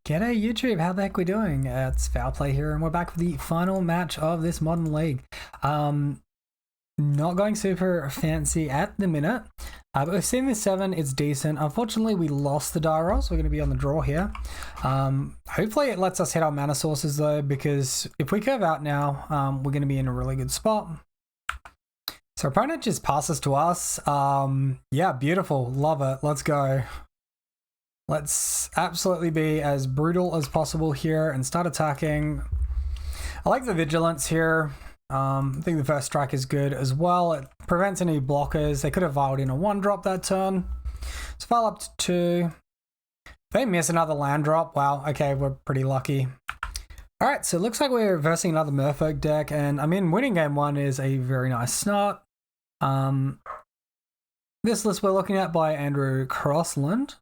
G'day YouTube, how the heck we doing? It's Foul Play here, and we're back for the final match of this modern league. Not going super fancy at the minute, but we've seen this 7, it's decent. Unfortunately, we lost the die roll, so we're going to be on the draw here. Hopefully it lets us hit our mana sources though, because if we curve out now, we're going to be in a really good spot. So our opponent just passes to us. Yeah, beautiful, love it, let's go. Let's absolutely be as brutal as possible here and start attacking. I like the vigilance here. I think the first strike is good as well. It prevents any blockers. They could have vialed in a 1-drop that turn. So file up to 2. They miss another land drop. Wow, okay, we're pretty lucky. All right, so it looks like we're versing another Merfolk deck, and I mean, winning game 1 is a very nice start. This list we're looking at by Andrew Crossland.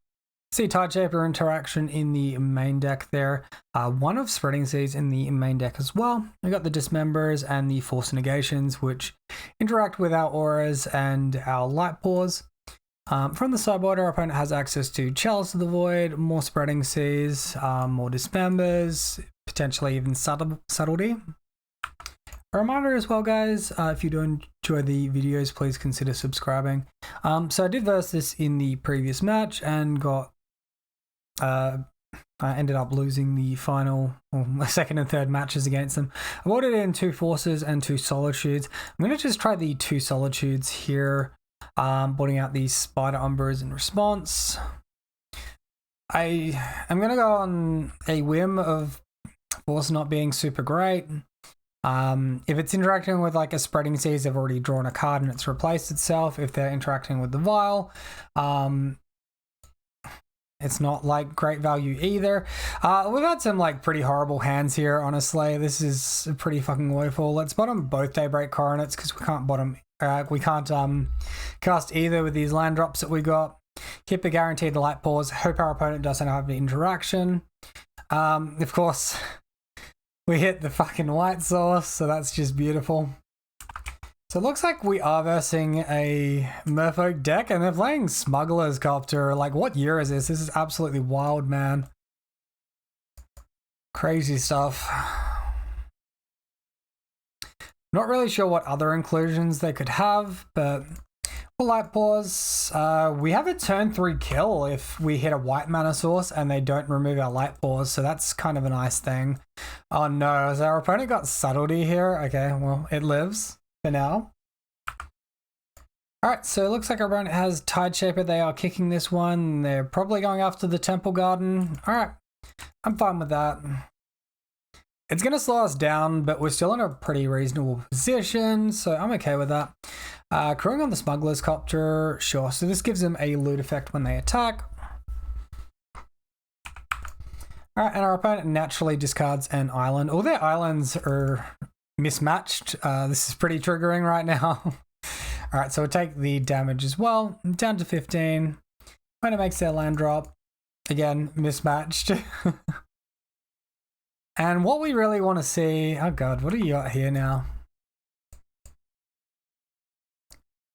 See Tideshaper interaction in the main deck there. One of Spreading Seas in the main deck as well. We got the Dismembers and the Force Negations, which interact with our auras and our light pores. From the sideboard, our opponent has access to Chalice of the Void, more Spreading Seas, more Dismembers, potentially even Subtlety. A reminder as well, guys, if you do enjoy the videos, please consider subscribing. So I did verse this in the previous match and got I ended up losing the final, or second and third matches against them. I voted in 2 Forces and 2 Solitudes. I'm going to just try the 2 Solitudes here, boarding out these Spider Umbers in response. I'm going to go on a whim of Force not being super great. If it's interacting with like a Spreading Seas, they've already drawn a card and it's replaced itself. If they're interacting with the Vial, it's not like great value either. We've had some like pretty horrible hands here, honestly. This is pretty fucking woeful. Let's bottom both Daybreak Coronets because we can't bottom, we can't cast either with these land drops that we got. Keep a guaranteed light pause. Hope our opponent doesn't have the interaction. Of course, we hit the fucking white source, so that's just beautiful. So it looks like we are versing a Merfolk deck, and they're playing Smuggler's Copter. Like, what year is this? This is absolutely wild, man. Crazy stuff. Not really sure what other inclusions they could have, but we'll light pause. We have a turn 3 kill if we hit a white mana source and they don't remove our light pause, so that's kind of a nice thing. Oh no, has our opponent got Subtlety here? Okay, well, it lives for now. Alright, so it looks like our opponent has Tideshaper. They are kicking this one. They're probably going after the Temple Garden. Alright, I'm fine with that. It's going to slow us down, but we're still in a pretty reasonable position, so I'm okay with that. Crewing on the Smuggler's Copter, sure. So this gives them a loot effect when they attack. Alright, and our opponent naturally discards an island. All their islands are mismatched. This is pretty triggering right now. Alright, so we'll take the damage as well. Down to 15. Opponent makes their land drop. Again, mismatched. And what we really want to see... Oh god, what do you got here now?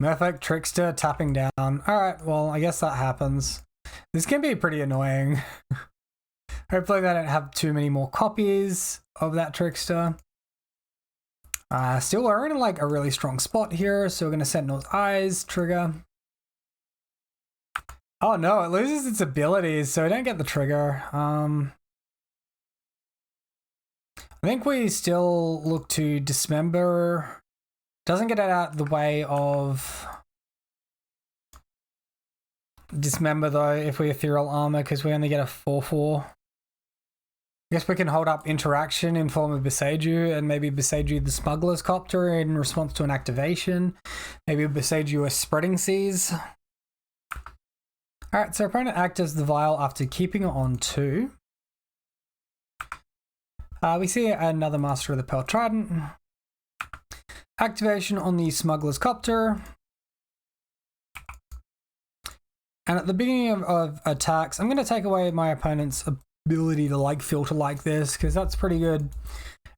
Merfolk Trickster tapping down. Alright, well, I guess that happens. This can be pretty annoying. Hopefully they don't have too many more copies of that Trickster. Still, we're in like a really strong spot here, so we're going to Sentinel's Eyes trigger. Oh no, it loses its abilities, so we don't get the trigger. I think we still look to Dismember. Doesn't get it out of the way of Dismember though if we Ethereal Armor, because we only get a 4/4. I guess we can hold up interaction in form of Beseiju and maybe Beseiju the Smuggler's Copter in response to an activation. Maybe Beseiju a Spreading Seas. Alright, so our opponent acts as the Vial after keeping it on 2. We see another Master of the Pearl Trident. Activation on the Smuggler's Copter. And at the beginning of attacks, I'm going to take away my opponent's ability to like filter like this, because that's pretty good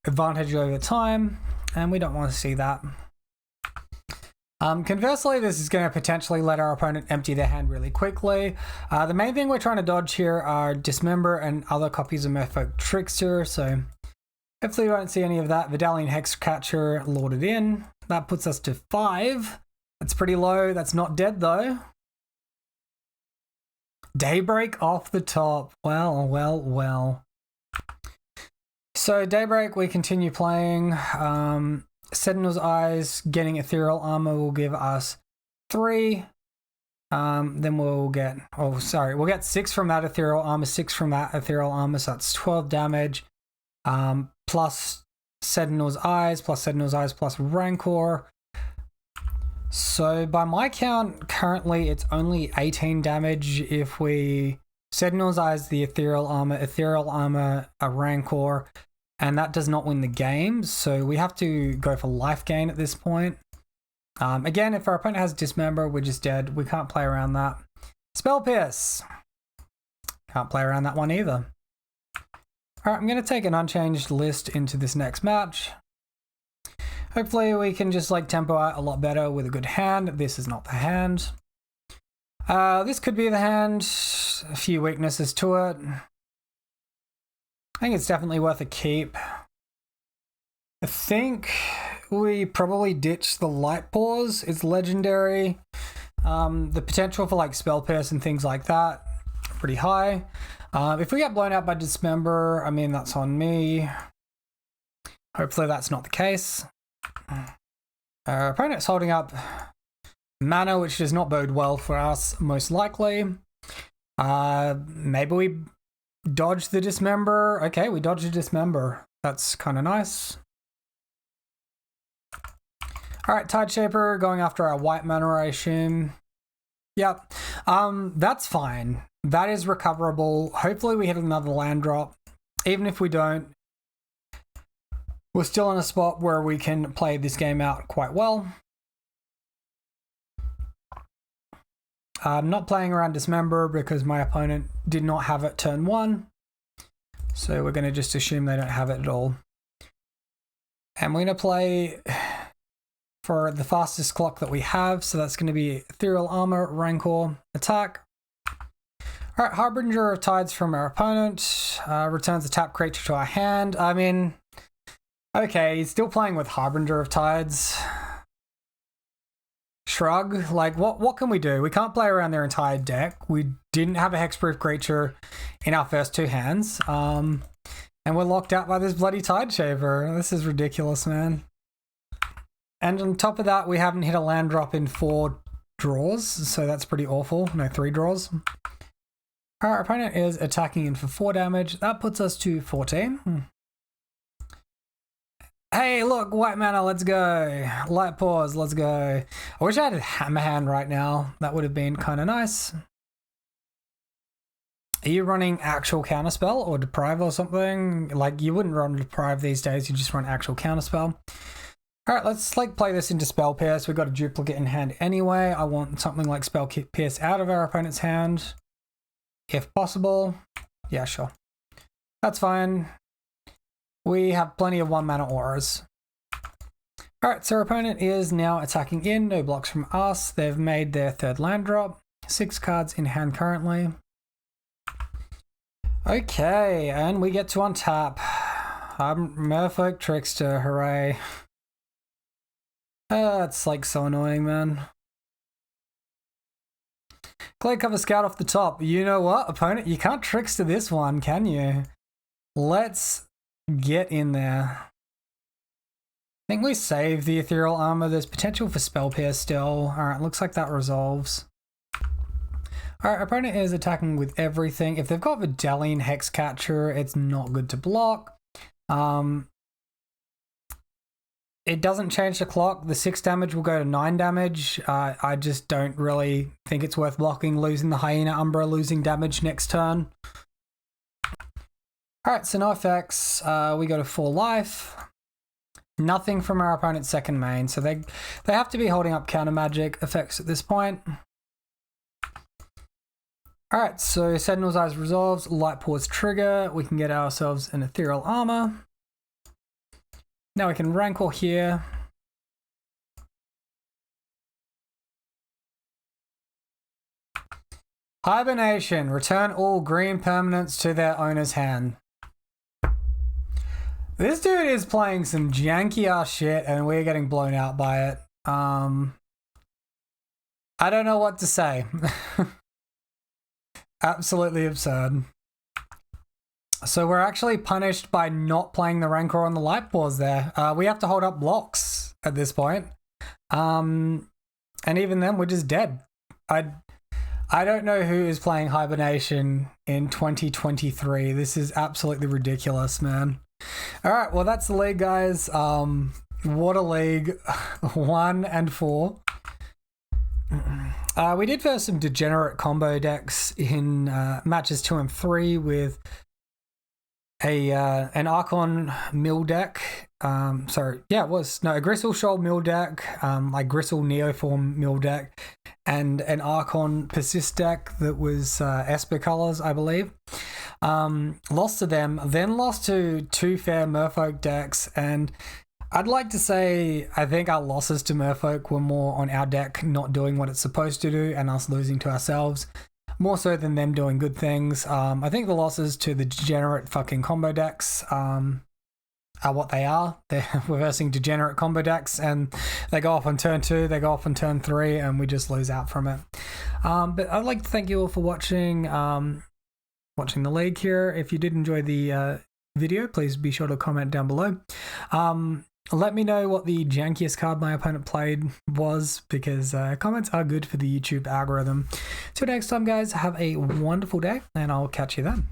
advantage over time, and we don't want to see that. Conversely, this is going to potentially let our opponent empty their hand really quickly. The main thing we're trying to dodge here are Dismember and other copies of Merfolk Trickster, so hopefully we don't see any of that. Vidalian Hexcatcher loaded in. That puts us to 5. That's pretty low. That's not dead though. Daybreak off the top. Well, well, well. So Daybreak, we continue playing. Sentinel's Eyes, getting Ethereal Armor will give us 3. Then we'll get, we'll get 6 from that Ethereal Armor, 6 from that Ethereal Armor, so that's 12 damage. Plus Sentinel's Eyes, plus Rancor. So by my count, currently it's only 18 damage if we Sentinel's Eyes, the Ethereal Armor, a Rancor, and that does not win the game. So we have to go for life gain at this point. Again, if our opponent has Dismember, we're just dead. We can't play around that. Spell Pierce. Can't play around that one either. All right, I'm going to take an unchanged list into this next match. Hopefully we can just like tempo out a lot better with a good hand. This is not the hand. This could be the hand. A few weaknesses to it. I think it's definitely worth a keep. I think we probably ditch the Light Pause. It's legendary. The potential for like Spell Pierce and things like that, pretty high. If we get blown out by Dismember, I mean, that's on me. Hopefully that's not the case. Our opponent's holding up mana, which does not bode well for us, most likely. Maybe we dodge the Dismember. Okay, we dodged the Dismember. That's kind of nice. All right, Tideshaper going after our white mana, I assume. Yep, that's fine. That is recoverable. Hopefully we hit another land drop. Even if we don't, we're still in a spot where we can play this game out quite well. I'm not playing around Dismember because my opponent did not have it turn 1. So we're going to just assume they don't have it at all. And we're going to play for the fastest clock that we have. So that's going to be Ethereal Armor, Rancor, attack. All right, Harbinger of Tides from our opponent. Returns a tap creature to our hand. I mean, okay, he's still playing with Harbinger of Tides. Shrug. Like, what can we do? We can't play around their entire deck. We didn't have a hexproof creature in our first 2 hands. And we're locked out by this bloody Tideshaper. This is ridiculous, man. And on top of that, we haven't hit a land drop in 4 draws, so that's pretty awful. No, 3 draws. Our opponent is attacking in for 4 damage. That puts us to 14. Hey, look, white mana, let's go. Light Pause, let's go. I wish I had a Hammer Hand right now. That would have been kind of nice. Are you running actual Counterspell or Deprive or something? Like, you wouldn't run Deprive these days, you just run actual Counterspell. All right, let's like play this into Spell Pierce. We've got a duplicate in hand anyway. I want something like Spell Pierce out of our opponent's hand, if possible. Yeah, sure. That's fine. We have plenty of 1 mana auras. All right, so our opponent is now attacking in. No blocks from us. They've made their 3rd land drop. 6 cards in hand currently. Okay, and we get to untap. Merfolk Trickster, hooray. It's like so annoying, man. Clay Cover Scout off the top. You know what, opponent? You can't Trickster this one, can you? Let's get in there. I think we save the Ethereal Armor. There's potential for Spell Pierce still. Alright, looks like that resolves. Alright, opponent is attacking with everything. If they've got Vidalian Hexcatcher, it's not good to block. It doesn't change the clock. The 6 damage will go to 9 damage. I just don't really think it's worth blocking, losing the Hyena Umbra, losing damage next turn. Alright, so no effects. We go to 4 life. Nothing from our opponent's second main, so they have to be holding up counter magic effects at this point. Alright, so Sentinel's Eyes resolves, Light Pause trigger. We can get ourselves an Ethereal Armor. Now we can Rancor here. Hibernation. Return all green permanents to their owner's hand. This dude is playing some janky ass shit and we're getting blown out by it. I don't know what to say. Absolutely absurd. So we're actually punished by not playing the Rancor on the light pause there. We have to hold up blocks at this point. And even then we're just dead. I don't know who is playing Hibernation in 2023. This is absolutely ridiculous, man. All right, well, that's the league, guys. What a league. 1 and 4. We did first some degenerate combo decks in matches 2 and 3 with an Archon mill deck. A Gristle Shoal mill deck, like Gristle Neoform mill deck, and an Archon Persist deck that was Esper colors, I believe. Lost to them, then lost to 2 fair Merfolk decks, and I'd like to say I think our losses to Merfolk were more on our deck not doing what it's supposed to do and us losing to ourselves, more so than them doing good things. I think the losses to the degenerate fucking combo decks are what they are. They're reversing degenerate combo decks, and they go off on turn 2, they go off on turn 3, and we just lose out from it. But I'd like to thank you all for watching the league here. If you did enjoy the video, please be sure to comment down below. Let me know what the jankiest card my opponent played was, because comments are good for the YouTube algorithm. Till next time, guys, have a wonderful day, and I'll catch you then.